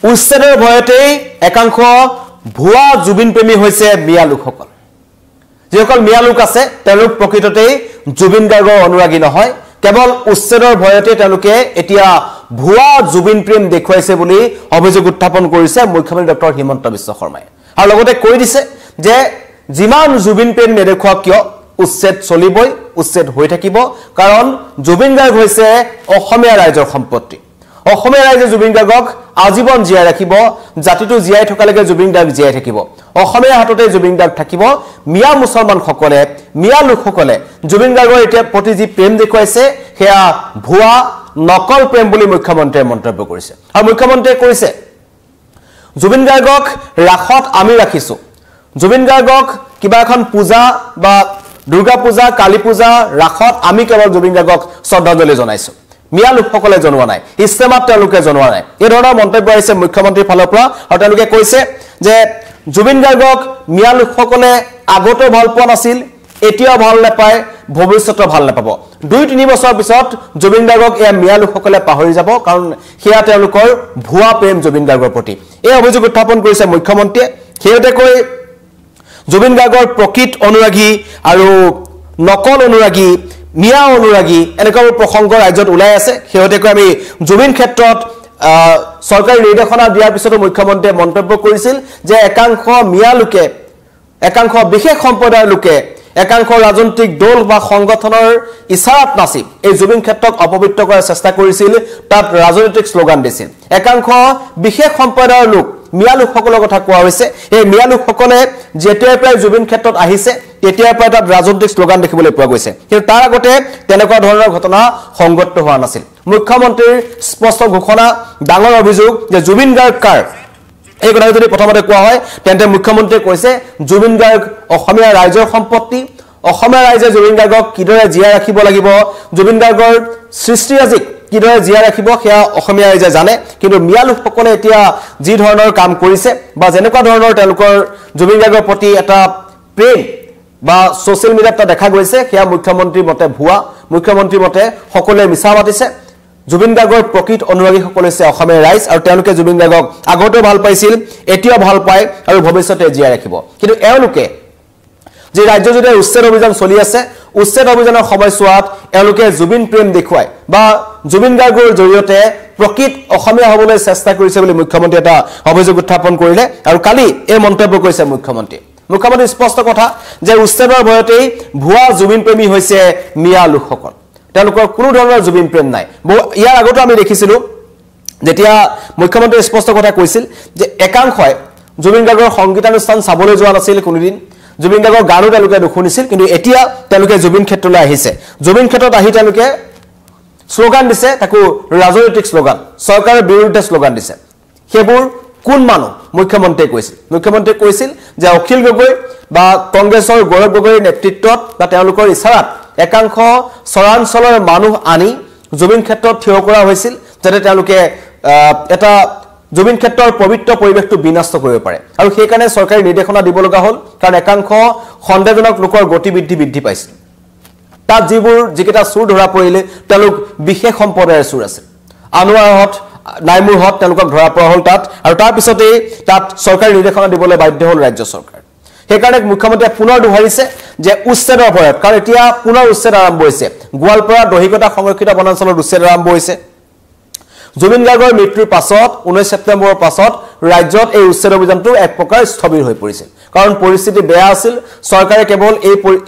উচ্ছেদৰ ভয়তেই একাংশ ভুৱা জুবিন প্ৰেমী হৈছে মিয়া লোকসকল যিসকল মিয়া লোক আছে তেওঁলোক প্ৰকৃততেই জুবিন গাৰ্গৰ অনুৰাগী নহয় কেৱল উচ্ছেদৰ ভয়তে তেওঁলোকে এতিয়া ভুৱা জুবিন প্ৰেম দেখুৱাইছে বুলি অভিযোগ উত্থাপন কৰিছে মুখ্যমন্ত্ৰী ডক্টৰ হিমন্ত বিশ্ব শৰ্মাই আৰু লগতে কৈ দিছে যে যিমান জুবিন প্ৰেম নেদেখুৱাক কিয় উচ্ছেদ চলিবই উচ্ছেদ হৈ থাকিব কাৰণ জুবিন গাৰ্গ হৈছে অসমীয়া ৰাইজৰ সম্পত্তি অসমীয়া ৰাইজে জুবিন গাৰ্গক আজীবন জীয়াই ৰাখিব জাতিটো জীয়াই থকালৈকে জুবিন গাৰ্গ জীয়াই থাকিব অসমীয়া হাততে জুবিন গাৰ্গ থাকিব মিয়া মুছলমান সকলে মিয়া লোকসকলে জুবিন গাৰ্গৰ এতিয়া প্ৰতি যি প্ৰেম দেখুৱাইছে হেয়া ভুৱা নকল প্ৰেম বুলি মুখ্যমন্ত্ৰীয়ে মন্তব্য কৰিছে আৰু মুখ্যমন্ত্ৰীয়ে কৈছে জুবিন গাৰ্গক ৰাখত আমি ৰাখিছো জুবিন গাৰ্গক কিবা এখন পূজা বা দুৰ্গা পূজা কালী পূজা ৰাখত আমি কেৱল জুবিন গাৰ্গক শ্ৰদ্ধাঞ্জলি জনাইছো মিয়া লোকসকলে জনোৱা নাই ইস্তেমাত তেওঁলোকে জনোৱা নাই এই ধৰণৰ মন্তব্য আহিছে মুখ্যমন্ত্ৰীৰ ফালৰ পৰা আৰু তেওঁলোকে কৈছে যে জুবিন গাৰ্গক মিয়া লোকসকলে আগতে ভাল পোৱা নাছিল এতিয়াও ভাল নাপায় ভৱিষ্যতেও ভাল নাপাব 2-3 বছৰ পিছত জুবিন গাৰ্গক এই মিয়া লোকসকলে পাহৰি যাব কাৰণ হেয়া তেওঁলোকৰ ভুৱা প্ৰেম জুবিন গাৰ্গৰ প্ৰতি এই অভিযোগ উত্থাপন কৰিছে মুখ্যমন্ত্ৰীয়ে হেয়তে কৈ জুবিন গাৰ্গৰ প্ৰকৃত অনুৰাগী আৰু নকল অনুৰাগী মিয়া অনুৰাগী এনেকুৱা প্ৰসংগ ৰাজ্যত ওলাই আছে হেয়তে কৈ আমি জুবিন ক্ষেত্ৰত সৰকাৰী নিৰ্দেশনা দিয়াৰ পিছতো মুখ্যমন্ত্ৰীয়ে মন্তব্য কৰিছিল যে একাংশ মিয়া লোকে একাংশ বিশেষ সম্প্ৰদায়ৰ লোকে একাংশ ৰাজনৈতিক দল বা সংগঠনৰ ইছাৰাত নাচি এই জুবিন ক্ষেত্ৰক অপবিত্ৰ কৰাৰ চেষ্টা কৰিছিল তাত ৰাজনৈতিক স্লোগান দিছিল একাংশ বিশেষ সম্প্ৰদায়ৰ লোক মিয়া লোকসকলৰ কথা কোৱা হৈছে এই মিয়া লোকসকলে যেতিয়াৰ পৰা জুবিন ক্ষেত্ৰত আহিছে তেতিয়াৰ পৰা তাত ৰাজনৈতিক স্লোগান দেখিবলৈ পোৱা গৈছে কিন্তু তাৰ আগতে তেনেকুৱা ধৰণৰ ঘটনা সংঘটিত হোৱা নাছিল মুখ্যমন্ত্ৰীৰ স্পষ্ট ঘোষণা ডাঙৰ অভিযোগ যে জুবিন গাৰ্গ কাৰ এই কথা যদি প্ৰথমতে কোৱা হয় তেন্তে মুখ্যমন্ত্ৰীয়ে কৈছে জুবিন গাৰ্গ অসমীয়া ৰাইজৰ সম্পত্তি অসমীয়া ৰাইজে জুবিন গাৰ্গক কিদৰে জীয়াই ৰাখিব লাগিব জুবিন গাৰ্গৰ সৃষ্টিৰাজিক কিদৰে জীয়াই ৰাখিব হেয়া অসমীয়া ৰাইজে জানে কিন্তু মিয়া লোকসকলে এতিয়া যি ধৰণৰ কাম কৰিছে বা যেনেকুৱা ধৰণৰ তেওঁলোকৰ জুবিন গাৰ্গৰ প্ৰতি এটা প্ৰেম বা সোশ্যাল মিডিয়াত দেখা গৈছে হেয়া মুখ্যমন্ত্ৰীৰ মতে ভুৱা মুখ্যমন্ত্ৰীৰ মতে সকলোৱে মিছা মাতিছে জুবিন গাৰ্গৰ প্ৰকৃত অনুৰাগী সকল হৈছে অসমীয়া ৰাইজ আৰু তেওঁলোকে জুবিন গাৰ্গক আগতেও ভাল পাইছিল এতিয়াও ভাল পায় আৰু ভৱিষ্যতে জীয়াই ৰাখিব কিন্তু এওঁলোকে যে ৰাজ্য জুৰি উচ্ছেদ অভিযান চলি আছে উচ্ছেদ অভিযানৰ সময়ছোৱাত এওঁলোকে জুবিন প্ৰেম দেখুৱায় বা জুবিন গাৰ্গৰ জৰিয়তে প্ৰকৃত অসমীয়া হ'বলৈ চেষ্টা কৰিছে বুলি মুখ্যমন্ত্ৰী এটা অভিযোগ উত্থাপন কৰিলে আৰু কালি এই মন্তব্য কৰিছে মুখ্যমন্ত্ৰী স্পষ্ট কথা যে উচ্ছেদৰ ভয়তেই ভুৱা জুবিন প্ৰেমী হৈছে মিয়া লোকসকল তেওঁলোকৰ কোনো ধৰণৰ জুবিন প্ৰেম নাই ইয়াৰ আগতো আমি দেখিছিলো যেতিয়া মুখ্যমন্ত্ৰী স্পষ্ট কথা কৈছিল যে একাংশই জুবিন গাৰ্গৰ সংগীতানুষ্ঠান চাবলৈ যোৱা নাছিল কোনোদিন জুবিন গাৰ্গৰ গানো তেওঁলোকে নুশুনিছিল কিন্তু এতিয়া তেওঁলোকে জুবিন ক্ষেত্ৰলৈ আহিছে জুবিন ক্ষেত্ৰত আহি তেওঁলোকে স্লোগান দিছে তাকো ৰাজনৈতিক স্লোগান চৰকাৰৰ বিৰুদ্ধে স্লোগান দিছে সেইবোৰ কোন মানুহ মুখ্যমন্ত্ৰীয়ে কৈছিল যে অখিল গগৈ বা কংগ্ৰেছৰ গৌৰৱ গগৈৰ নেতৃত্বত বা তেওঁলোকৰ ইছাৰাত একাংশ চৰাঞ্চলৰ মানুহ আনি জুবিন ক্ষেত্ৰত থিয় কৰা হৈছিল যাতে তেওঁলোকে এটা জুবিন ক্ষেত্ৰৰ পবিত্ৰ পৰিৱেশটো বিনষ্ট কৰিব পাৰে আৰু সেই কাৰণে চৰকাৰী নিৰ্দেশনা দিব লগা হ'ল কাৰণ একাংশ সন্দেহজনক লোকৰ গতিবিধি বৃদ্ধি পাইছিল তাত যিকেইটা চুৰ ধৰা পৰিলে তেওঁলোক বিশেষ সম্প্ৰদায়ৰ চুৰ আছিল আনোৱাৰহত নাইমুৰহত তেওঁলোকক ধৰা পৰা হ'ল তাত আৰু তাৰ পিছতেই তাত চৰকাৰী নিৰ্দেশনা দিবলৈ বাধ্য হ'ল ৰাজ্য চৰকাৰ সেইকাৰণে মুখ্যমন্ত্ৰীয়ে পুনৰ দোহাৰিছে যে উচ্ছেদৰ ভয়ত কাৰণ এতিয়া পুনৰ উচ্ছেদ আৰম্ভ হৈছে গোৱালপাৰা দহিকটা সংৰক্ষিত বনাঞ্চলৰ উচ্ছেদ আৰম্ভ হৈছে জুবিন গাৰ্গৰ মৃত্যুৰ পাছত 19 ছেপ্টেম্বৰৰ পাছত ৰাজ্যত এই উচ্ছেদ অভিযানটো এক প্ৰকাৰ স্থবিৰ হৈ পৰিছিল কাৰণ পৰিস্থিতি বেয়া আছিল চৰকাৰে কেৱল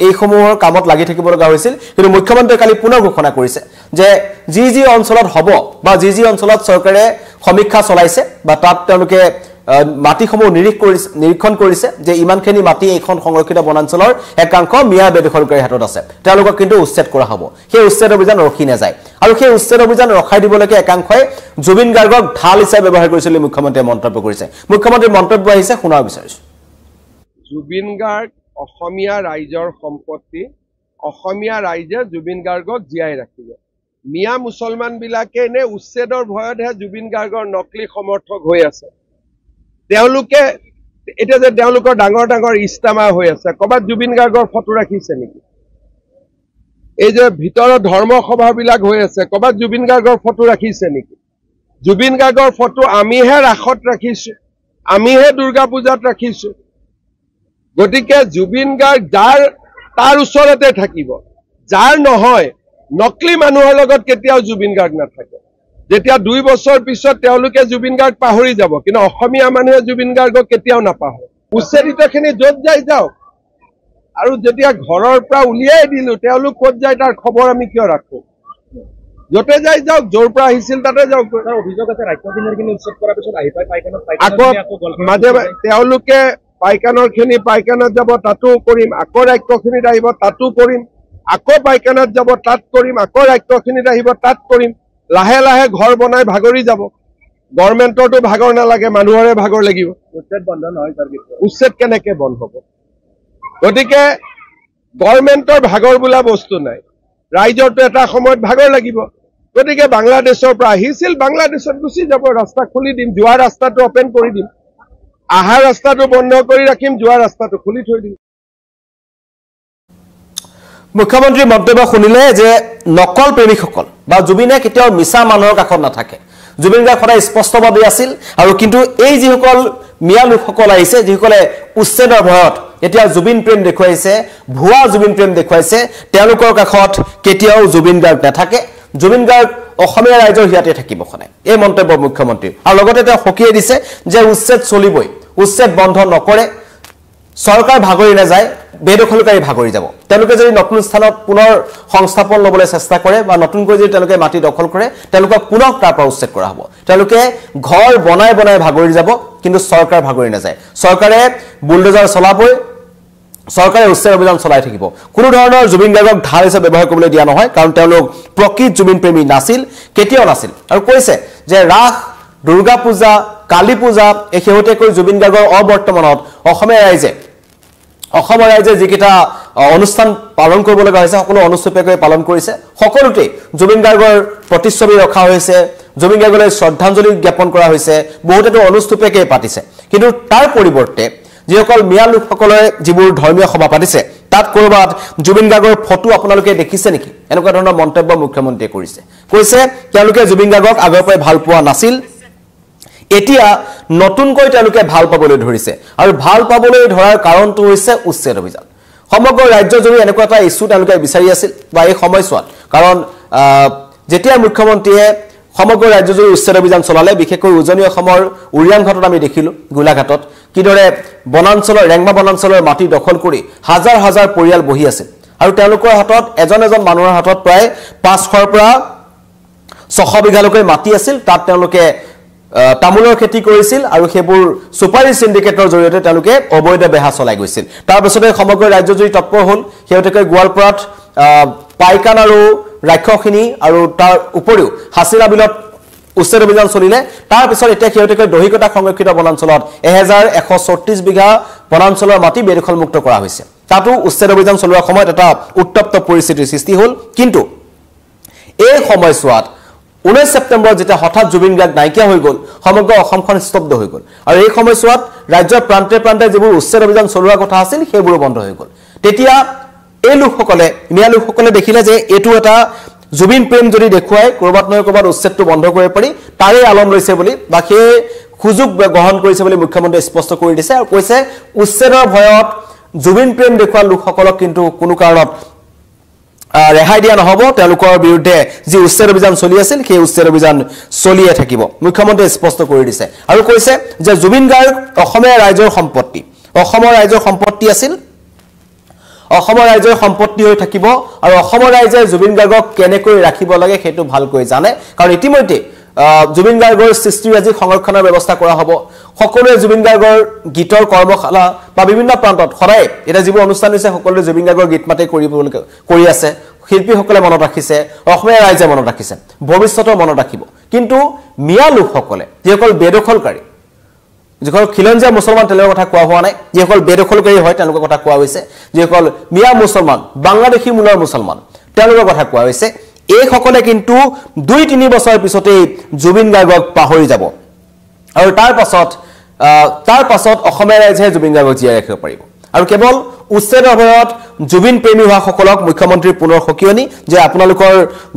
এই সমূহৰ কামত লাগি থাকিব লগা হৈছিল কিন্তু মুখ্যমন্ত্ৰীয়ে কালি পুনৰ ঘোষণা কৰিছে যে যি অঞ্চলত হ'ব বা যি অঞ্চলত চৰকাৰে সমীক্ষা চলাইছে বা তাত তেওঁলোকে মাটিসমূহ নিৰীক্ষণ কৰিছে যে ইমানখিনি মাটি এইখন সংৰক্ষিত বনাঞ্চলৰ একাংশ মিয়া বেদখলকাৰীৰ হাতত আছে তেওঁলোকক কিন্তু উচ্ছেদ কৰা হ'ব সেই উচ্ছেদ অভিযান ৰখি নাযায় আৰু সেই উচ্ছেদ অভিযান ৰখাই দিবলৈকে একাংশই জুবিন গাৰ্গক ঢাল হিচাপে ব্যৱহাৰ কৰিছিল বুলি মুখ্যমন্ত্ৰীয়ে মন্তব্য কৰিছে মুখ্যমন্ত্ৰীৰ মন্তব্য আহিছে শুনাব বিচাৰিছো জুবিন গাৰ্গ অসমীয়া ৰাইজৰ সম্পত্তি অসমীয়া ৰাইজে জুবিন গাৰ্গক জীয়াই ৰাখিব মিয়া মুছলমান বিলাকে নে উচ্ছেদৰ ভয়তহে জুবিন গাৰ্গৰ নকলি সমৰ্থক হৈ আছে তেওঁলোকে এতিয়া যে তেওঁলোকৰ ডাঙৰ ইস্তামা হৈ আছে কবাত জুবিন গাৰ্গৰ ফটো ৰাখিছে নেকি এই যে ভিতৰৰ ধৰ্ম সভাবিলাক হৈ আছে কবাত জুবিন গাৰ্গৰ ফটো ৰাখিছে নেকি জুবিন গাৰ্গৰ ফটো আমিহে ৰাসত ৰাখিছো, আমিহে দুৰ্গা পূজাত ৰাখিছো। গতিকে জুবিন গাৰ্গ যাৰ তাৰ ওচৰতে থাকিব, যাৰ নহয় নকলি মানুহৰ লগত কেতিয়াও জুবিন গাৰ্গ নাথাকে। যেতিয়া 2 বছৰ পিছত তেওঁলোকে জুবিন গাৰ্গ পাহৰি যাব, কিন্তু অসমীয়া মানুহে জুবিন গাৰ্গক কেতিয়াও নাপাহৰে। উচ্ছেদিতখিনি য'ত যাই যাওক, আৰু যেতিয়া ঘৰৰ পৰা উলিয়াই দিলো তেওঁলোক ক'ত যায় তাৰ খবৰ আমি কিয় ৰাখো? য'তে যাই যাওক, য'ৰ পৰা আহিছিল তাতে যাওক। অভিযোগ আছে ৰাক্ষসিনীৰখিনি উচ্ছেদ কৰাৰ পিছত আহি পাই পাইখানাত মাজে তেওঁলোকে পাইখানাৰ খিনি পাইখানাত যাব, তাতো কৰিম, আকৌ ৰাক্ষসখিনিত আহিব, তাতো কৰিম, আকৌ পাইখানাত যাব, তাত কৰিম, আকৌ ৰাক্ষসখিনিত আহিব, তাত কৰিম। লাহে লাহে ঘৰ বনাই ভাগৰি যাব। গভৰ্ণমেণ্টৰতো ভাগৰ নালাগে, মানুহৰে ভাগৰ লাগিব। উচ্ছেদ বন্ধ নহয়, উচ্ছেদ কেনেকে বন্ধ হ'ব? গতিকে গভৰ্ণমেণ্টৰ ভাগৰ বোলা বস্তু নাই, ৰাইজৰতো এটা সময়ত ভাগৰ লাগিব। গতিকে বাংলাদেশৰ পৰা আহিছিল, বাংলাদেশত গুচি যাব, ৰাস্তা খুলি দিম, যোৱা ৰাস্তাটো অপেন কৰি দিম, আহা ৰাস্তাটো বন্ধ কৰি ৰাখিম, যোৱা ৰাস্তাটো খুলি থৈ দিম। মুখ্যমন্ত্ৰীৰ মন্তব্য শুনিলে যে নকল প্ৰেমিকসকল বা জুবিনে কেতিয়াও মিছা মানুহৰ কাষত নাথাকে। জুবিন গাৰ্গ সদায় স্পষ্টভাৱে আছিল, আৰু কিন্তু এই যিসকল মিয়া লোকসকল আহিছে, যিসকলে উচ্ছেদৰ ভয়ত এতিয়া জুবিন প্ৰেম দেখুৱাইছে, ভুৱা জুবিন প্ৰেম দেখুৱাইছে, তেওঁলোকৰ কাষত কেতিয়াও জুবিন গাৰ্গ নাথাকে। জুবিন গাৰ্গ অসমীয়া ৰাইজৰ হিয়াতে থাকিব সদায়, এই মন্তব্য মুখ্যমন্ত্ৰীৰ। আৰু লগতে তেওঁ সকীয়াই দিছে যে উচ্ছেদ চলিবই, উচ্ছেদ বন্ধ নকৰে, চৰকাৰ ভাগৰি নাযায়, বেদখলকাৰী ভাগৰি যাব। তেওঁলোকে যদি নতুন স্থানত পুনৰ সংস্থাপন ল'বলৈ চেষ্টা কৰে বা নতুনকৈ যদি তেওঁলোকে মাটি দখল কৰে, তেওঁলোকক পুনৰ তাৰ পৰা উচ্ছেদ কৰা হ'ব। তেওঁলোকে ঘৰ বনাই বনাই ভাগৰি যাব, কিন্তু চৰকাৰ ভাগৰি নাযায়। চৰকাৰে বুলডোজাৰ চলাবই, চৰকাৰে উচ্ছেদ অভিযান চলাই থাকিব। কোনো ধৰণৰ জুবিন গাৰ্গক ঢাল হিচাপে ব্যৱহাৰ কৰিবলৈ দিয়া নহয়, কাৰণ তেওঁলোক প্ৰকৃত জুবিন প্ৰেমী নাছিল, কেতিয়াও নাছিল। আৰু কৈছে যে ৰাস, দুৰ্গা পূজা, কালী পূজা, এই শেহতীয়াকৈ জুবিন গাৰ্গৰ অবৰ্তমানত অসমীয়া ৰাইজে যিকেইটা অনুষ্ঠান পালন কৰিব লগা হৈছে, সকলো অনুষ্ঠুপীয়াকৈ পালন কৰিছে। সকলোতে জুবিন গাৰ্গৰ প্ৰতিচ্ছবি ৰখা হৈছে, জুবিন গাৰ্গলৈ শ্ৰদ্ধাঞ্জলি জ্ঞাপন কৰা হৈছে, বহুতেতো অনুষ্ঠুপীয়াকৈ পাতিছে। কিন্তু তাৰ পৰিৱৰ্তে যিসকল মিয়া লোকসকলে যিবোৰ ধৰ্মীয় সভা পাতিছে, তাত ক'ৰবাত জুবিন গাৰ্গৰ ফটো আপোনালোকে দেখিছে নেকি? এনেকুৱা ধৰণৰ মন্তব্য মুখ্যমন্ত্ৰীয়ে কৰিছে। কৈছে তেওঁলোকে জুবিন গাৰ্গক আগৰ পৰাই ভাল পোৱা নাছিল, এতিয়া নতুনকৈ তেওঁলোকে ভাল পাবলৈ ধৰিছে। আৰু ভাল পাবলৈ ধৰাৰ কাৰণটো হৈছে উচ্ছেদ অভিযান। সমগ্ৰ ৰাজ্যজুৰি এনেকুৱা এটা ইছ্যু তেওঁলোকে বিচাৰি আছিল বা এই সময়ছোৱাত, কাৰণ যেতিয়া মুখ্যমন্ত্ৰীয়ে সমগ্ৰ ৰাজ্যজুৰি উচ্ছেদ অভিযান চলালে, বিশেষকৈ উজনি অসমৰ উৰিয়াং ঘাটত আমি দেখিলোঁ, গোলাঘাটত কিদৰে বনাঞ্চলৰ ৰেংমা বনাঞ্চলৰ মাটি দখল কৰি হাজাৰ হাজাৰ পৰিয়াল বহি আছিল, আৰু তেওঁলোকৰ হাতত এজন মানুহৰ হাতত প্ৰায় 500ৰ পৰা 600 বিঘালৈকে মাটি আছিল। তাত তেওঁলোকে তামোলৰ খেতি কৰিছিল, আৰু সেইবোৰ ছুপাৰী চিণ্ডিকেটৰ জৰিয়তে তেওঁলোকে অবৈধ বেহা চলাই গৈছিল। তাৰপিছতে সমগ্ৰ ৰাজ্যজুৰি তৎপৰ হ'ল। শেহতীয়াকৈ গোৱালপাৰাত পাইকান আৰু ৰাক্ষসিনী, আৰু তাৰ উপৰিও হাছিৰা বিলত উচ্ছেদ অভিযান চলিলে। তাৰপিছত এতিয়া শেহতীয়াকৈ দহিকটা সংৰক্ষিত বনাঞ্চলত 1134 বিঘা বনাঞ্চলৰ মাটি বেদখলমুক্ত কৰা হৈছে। তাতো উচ্ছেদ অভিযান চলোৱাৰ সময়ত এটা উত্তপ্ত পৰিস্থিতিৰ সৃষ্টি হ'ল। কিন্তু এই সময়ছোৱাত 19 ছেপ্টেম্বৰ যেতিয়া হঠাৎ জুবিন গাৰ্গ নাইকিয়া হৈ গ'ল, সমগ্ৰ অসমখন স্তব্ধ হৈ গ'ল। আৰু এই সময়ছোৱাত ৰাজ্যৰ প্ৰান্তে প্ৰান্তে যিবোৰ উচ্ছেদ অভিযান চলোৱাৰ কথা আছিল, সেইবোৰো বন্ধ হৈ গ'ল। তেতিয়া এই লোকসকলে, মিয়া লোকসকলে দেখিলে যে এইটো এটা জুবিন প্ৰেম যদি দেখুৱাই ক'ৰবাত নহয় ক'ৰবাত উচ্ছেদটো বন্ধ কৰিব পাৰি, তাৰে আলম লৈছে বুলি বা সেই সুযোগ গ্ৰহণ কৰিছে বুলি মুখ্যমন্ত্ৰীয়ে স্পষ্ট কৰি দিছে, আৰু কৈছে উচ্ছেদৰ ভয়ত জুবিন প্ৰেম দেখুওৱা লোকসকলক কিন্তু কোনো কাৰণত ৰেহাই দিয়া নহ'ব। তেওঁলোকৰ বিৰুদ্ধে যি উচ্ছেদ অভিযান চলি আছিল, সেই উচ্ছেদ অভিযান চলিয়ে থাকিব, মুখ্যমন্ত্ৰীয়ে স্পষ্ট কৰি দিছে। আৰু কৈছে যে জুবিন গাৰ্গ অসমীয়া ৰাইজৰ সম্পত্তি, অসমৰ ৰাইজৰ সম্পত্তি আছিল, অসমৰ ৰাইজৰ সম্পত্তি হৈ থাকিব। আৰু অসমৰ ৰাইজে জুবিন গাৰ্গক কেনেকৈ ৰাখিব লাগে সেইটো ভালকৈ জানে, কাৰণ ইতিমধ্যে জুবিন গাৰ্গৰ সৃষ্টিৰাজি সংৰক্ষণৰ ব্যৱস্থা কৰা হ'ব। সকলোৱে জুবিন গাৰ্গৰ গীতৰ কৰ্মশালা বা বিভিন্ন প্ৰান্তত সদায় এতিয়া যিবোৰ অনুষ্ঠান হৈছে, সকলোৱে জুবিন গাৰ্গৰ গীত মাতে কৰি আছে। শিল্পীসকলে মনত ৰাখিছে, অসমীয়া ৰাইজে মনত ৰাখিছে, ভৱিষ্যতেও মনত ৰাখিব। কিন্তু মিয়া লোকসকলে, যিসকল বেদখলকাৰী, যিসকল খিলঞ্জীয়া মুছলমান, তেওঁলোকৰ কথা কোৱা হোৱা নাই, যিসকল বেদখলকাৰী হয় তেওঁলোকৰ কথা কোৱা হৈছে, যিসকল মিয়া মুছলমান, বাংলাদেশী মূলৰ মুছলমান, তেওঁলোকৰ কথা কোৱা হৈছে। এইসকলে কিন্তু 2-3 বছৰৰ পিছতেই জুবিন গাৰ্গক পাহৰি যাব, আৰু তাৰ পাছত অসমীয়া ৰাইজেহে জুবিন গাৰ্গক জীয়াই ৰাখিব পাৰিব। আৰু কেৱল উচ্ছেদৰ ভয়ত জুবিন প্ৰেমী হোৱা সকলক মুখ্যমন্ত্ৰীৰ পুনৰ সকিয়নি যে আপোনালোকৰ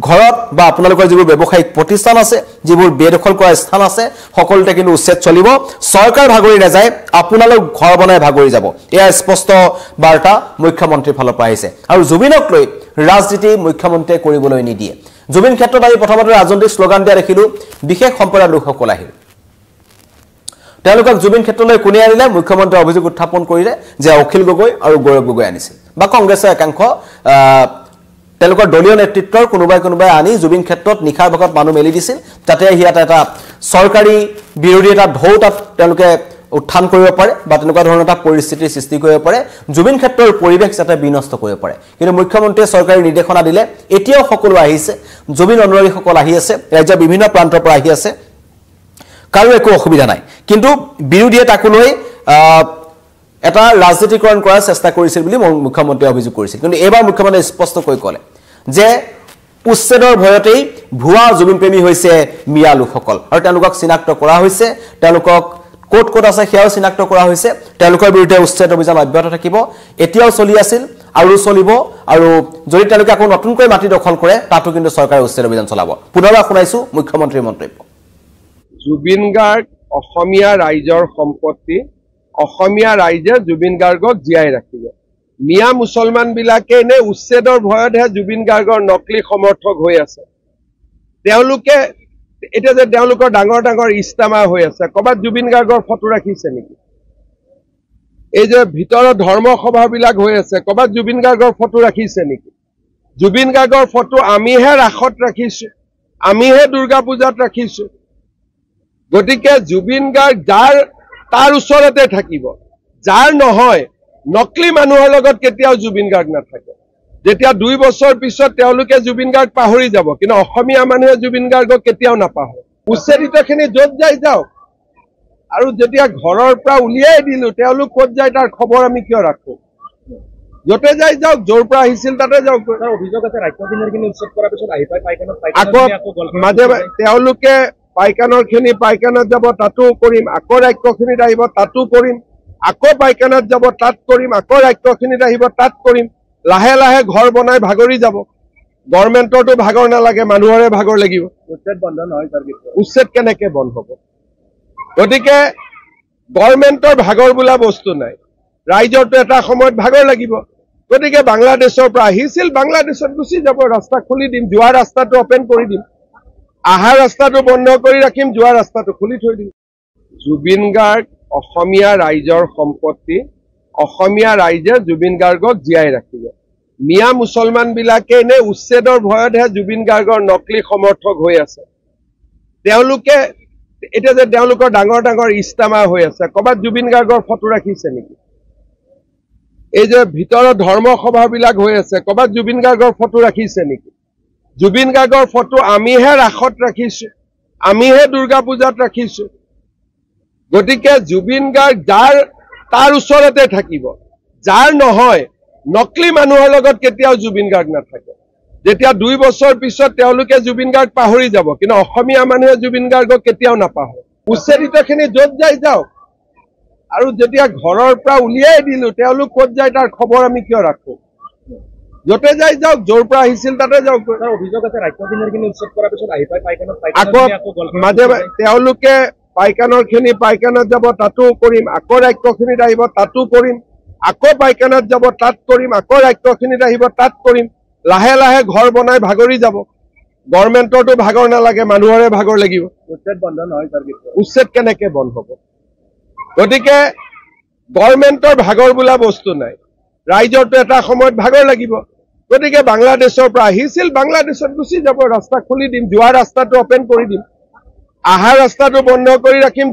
ঘৰত বা আপোনালোকৰ যিবোৰ ব্যৱসায়িক প্ৰতিষ্ঠান আছে, যিবোৰ বেদখল কৰা স্থান আছে, সকলোতে কিন্তু উচ্ছেদ চলিব। চৰকাৰ ভাগৰি নাযায়, আপোনালোক ঘৰ বনাই ভাগৰি যাব। এয়া স্পষ্ট বাৰ্তা মুখ্যমন্ত্ৰীৰ ফালৰ পৰা আহিছে। আৰু জুবিনক লৈ ৰাজনীতি মুখ্যমন্ত্ৰীয়ে কৰিবলৈ নিদিয়ে। জুবিন ক্ষেত্ৰত আমি প্ৰথমতে ৰাজনৈতিক শ্লোগান দিয়া দেখিলো, বিশেষ সম্প্ৰদায়ৰ লোকসকল আহিল। তেওঁলোকক জুবিন ক্ষেত্ৰলৈ কোনে আনিলে? মুখ্যমন্ত্ৰীয়ে অভিযোগ উত্থাপন কৰিলে যে অখিল গগৈ আৰু গৌৰৱ গগৈ আনিছিল, বা কংগ্ৰেছৰ একাংশ তেওঁলোকৰ দলীয় নেতৃত্বৰ কোনোবাই আনি জুবিন ক্ষেত্ৰত নিশাৰ ভাগত মানুহ মেলি দিছিল, যাতে ইয়াত এটা চৰকাৰী বিৰোধী এটা ঢৌ তাত তেওঁলোকে উত্থান কৰিব পাৰে বা তেনেকুৱা ধৰণৰ এটা পৰিস্থিতিৰ সৃষ্টি কৰিব পাৰে, জুবিন ক্ষেত্ৰৰ পৰিৱেশ যাতে বিনষ্ট কৰিব পাৰে। কিন্তু মুখ্যমন্ত্ৰীয়ে চৰকাৰী নিৰ্দেশনা দিলে, এতিয়াও সকলো আহিছে, জুবিন অনুৰাগীসকল আহি আছে, ৰাজ্যৰ বিভিন্ন প্ৰান্তৰ পৰা আহি আছে, কাৰো একো অসুবিধা নাই। কিন্তু বিৰোধীয়ে তাকো লৈ এটা ৰাজনীতিকৰণ কৰাৰ চেষ্টা কৰিছিল বুলি মুখ্যমন্ত্ৰীয়ে অভিযোগ কৰিছিল। কিন্তু এইবাৰ মুখ্যমন্ত্ৰীয়ে স্পষ্টকৈ ক'লে যে উচ্ছেদৰ ভয়তেই ভুৱা জুবিন প্ৰেমী হৈছে মিয়া লোকসকল, আৰু তেওঁলোকক চিনাক্ত কৰা হৈছে, তেওঁলোকক ক'ত ক'ত আছে সেয়াও চিনাক্ত কৰা হৈছে। তেওঁলোকৰ বিৰুদ্ধে উচ্ছেদ অভিযান অব্যাহত থাকিব, এতিয়াও চলি আছিল আৰু চলিব। আৰু যদি তেওঁলোকে আকৌ নতুনকৈ মাটি দখল কৰে, তাতো কিন্তু চৰকাৰে উচ্ছেদ অভিযান চলাব। পুনৰবাৰ শুনাইছো মুখ্যমন্ত্ৰীৰ মন্তব্য। জুবিন গাৰ্গ অসমীয়া ৰাইজৰ সম্পত্তি, অসমীয়া ৰাইজে জুবিন গাৰ্গক জীয়াই ৰাখিব। মিয়া মুছলমান বিলাকে এনে উচ্ছেদৰ ভয়তহে জুবিন গাৰ্গৰ নকলি সমৰ্থক হৈ আছে। তেওঁলোকে এতিয়া যে তেওঁলোকৰ ডাঙৰ ডাঙৰ ইস্তামা হৈ আছে, ক'ৰবাত জুবিন গাৰ্গৰ ফটো ৰাখিছে নেকি? এই যে ভিতৰত ধৰ্ম সভাবিলাক হৈ আছে, ক'ৰবাত জুবিন গাৰ্গৰ ফটো ৰাখিছে নেকি? জুবিন গাৰ্গৰ ফটো আমিহে ৰাসত ৰাখিছো, আমিহে দুৰ্গা পূজাত ৰাখিছো। গতিকে জুবিন গাৰ্গ যাৰ তাৰ ওচৰতে থাকিব, যাৰ নহয় নকলি মানুহৰ লগত কেতিয়াও জুবিন গাৰ্গ নাথাকে। যেতিয়া 2 বছৰ পিছত তেওঁলোকে জুবিন গাৰ্গ পাহৰি যাব, কিন্তু অসমীয়া মানুহে জুবিন গাৰ্গক কেতিয়াও নাপাহৰে। উচ্ছেদিতখিনি য'ত যাই যাওক, আৰু যেতিয়া ঘৰৰ পৰা উলিয়াই দিলো, তেওঁলোক ক'ত যায় তাৰ খবৰ আমি কিয় ৰাখো? য'তে যাই যাওক, য'ৰ পৰা আহিছিল তাতে যাওক। অভিযোগ আছে ৰাজ্যখিনি উচ্ছেদ কৰাৰ পিছত আহি পাই পাইখানাত মাজে তেওঁলোকে পাইখানাৰ খিনি পাইখানাত যাব, তাতো কৰিম, আকৌ ৰাক্ষসখিনিত আহিব, তাতো কৰিম, আকৌ পাইখানাত যাব, তাত কৰিম, আকৌ ৰাক্ষসখিনিত আহিব, তাত কৰিম। লাহে লাহে ঘৰ বনাই ভাগৰি যাব। গভৰ্ণমেণ্টৰতো ভাগৰ নালাগে, মানুহৰে ভাগৰ লাগিব। উচ্ছেদ বন্ধ নহয়, উচ্ছেদ কেনেকে বন্ধ হ'ব? গতিকে গভৰ্ণমেণ্টৰ ভাগৰ বোলা বস্তু নাই, ৰাইজৰতো এটা সময়ত ভাগৰ লাগিব। গতিকে বাংলাদেশৰ পৰা আহিছিল, বাংলাদেশত গুচি যাব, ৰাস্তা খুলি দিম, যোৱা ৰাস্তাটো অপেন কৰি দিম, আহা ৰাস্তাটো বন্ধ কৰি ৰাখিম, যোৱা ৰাস্তাটো খুলি থৈ দিম। জুবিন গাৰ্গ অসমীয়া ৰাইজৰ সম্পত্তি, অসমীয়া ৰাইজে জুবিন গাৰ্গক জীয়াই ৰাখিব। মিয়া মুছলমান বিলাকে এনে উচ্ছেদৰ ভয়তহে জুবিন গাৰ্গৰ নকলি সমৰ্থক হৈ আছে। তেওঁলোকে এতিয়া যে তেওঁলোকৰ ডাঙৰ ডাঙৰ ইস্তামা হৈ আছে, ক'ৰবাত জুবিন গাৰ্গৰ ফটো ৰাখিছে নেকি? এই যে ভিতৰত ধৰ্ম সভাবিলাক হৈ আছে, ক'ৰবাত জুবিন গাৰ্গৰ ফটো ৰাখিছে নেকি? জুবিন গাৰ্গৰ ফটো আমিহে ৰাসত ৰাখিছো, আমিহে দুৰ্গা পূজাত ৰাখিছো। গতিকে জুবিন গাৰ্গ যাৰ তাৰ ওচৰতে থাকিব, যাৰ নহয় নকলি মানুহৰ লগত কেতিয়াও জুবিন গাৰ্গ নাথাকে। যেতিয়া 2 বছৰ পিছত তেওঁলোকে জুবিন গাৰ্গ পাহৰি যাব, কিন্তু অসমীয়া মানুহে জুবিন গাৰ্গক কেতিয়াও নাপাহৰে। উচ্ছেদিতখিনি য'ত যাই যাওক, আৰু যেতিয়া ঘৰৰ পৰা উলিয়াই দিলো, তেওঁলোক ক'ত যায় তাৰ খবৰ আমি কিয় ৰাখো? য'তে যাই যাওক, য'ৰ পৰা আহিছিল তাতে যাওক। অভিযোগ আছে ৰাজ্যখিনি উচ্ছেদ কৰাৰ পিছত আহি পাই পাইখানাত আকৌ মাজে তেওঁলোকে পাইখানাৰ খিনি পাইখানাত যাব, তাতো কৰিম, আকৌ ৰাক্ষসখিনিত আহিব, তাতো কৰিম, আকৌ পাইখানাত যাব, তাত কৰিম, আকৌ ৰাক্ষসখিনিত আহিব, তাত কৰিম। লাহে লাহে ঘৰ বনাই ভাগৰি যাব। গভৰ্ণমেণ্টৰতো ভাগৰ নালাগে, মানুহৰে ভাগৰ লাগিব। উচ্ছেদ বন্ধ নহয়, উচ্ছেদ কেনেকে বন্ধ হ'ব? গতিকে গভৰ্ণমেণ্টৰ ভাগৰ বোলা বস্তু নাই, ৰাইজৰতো এটা সময়ত ভাগৰ লাগিব। গতিকে বাংলাদেশৰ পৰা আহিছিল, বাংলাদেশত গুচি যাব, ৰাস্তা খুলি দিম, যোৱা ৰাস্তাটো অপেন কৰি দিম, আহা ৰাস্তাটো বন্ধ কৰি ৰাখিম।